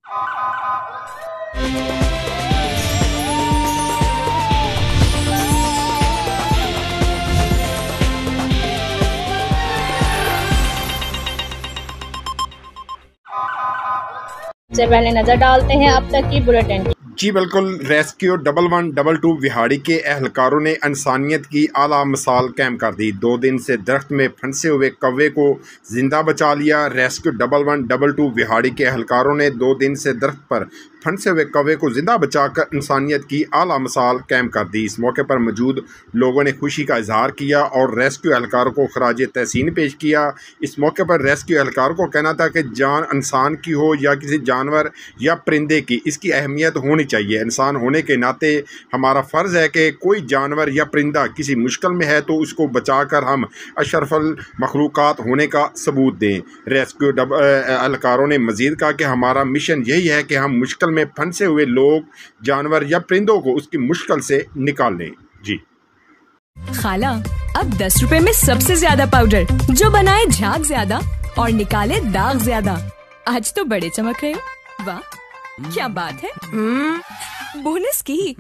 से पहले नजर डालते हैं अब तक की बुलेटिन। जी बिल्कुल, रेस्क्यू 1112 विहाड़ी के एहलकारों ने इंसानियत की आला मिसाल कायम कर दी। 2 दिन से दरख्त में फंसे हुए कौवे को जिंदा बचा लिया। रेस्क्यू 1112 विहाड़ी के एहलकारों ने 2 दिन से दरख्त पर फंसे हुए कौवे को जिंदा बचाकर इंसानियत की आला मिसाल कायम कर दी। इस मौके पर मौजूद लोगों ने खुशी का इजहार किया और रेस्क्यू एहलकारों को खराज तहसीन पेश किया। इस मौके पर रेस्क्यू एहलकारों को कहना था कि जान इंसान की हो या किसी जानवर या परिंदे की, इसकी अहमियत होनी चाहिए। इंसान होने के नाते हमारा फ़र्ज़ है कि कोई जानवर या परिंदा किसी मुश्किल में है तो उसको बचाकर हम अशरफुल मखलूक़ात होने का सबूत दें। रेस्क्यू एहलकारों ने मज़ीद कहा कि हमारा मिशन यही है कि हम मुश्किल में फंसे हुए लोग, जानवर या परिंदों को उसकी मुश्किल से निकाल लें। जी खाला, अब 10 रुपए में सबसे ज्यादा पाउडर जो बनाए झाग ज्यादा और निकाले दाग ज्यादा। आज तो बड़े चमक रहे हो। वाह, क्या बात है। बोनस की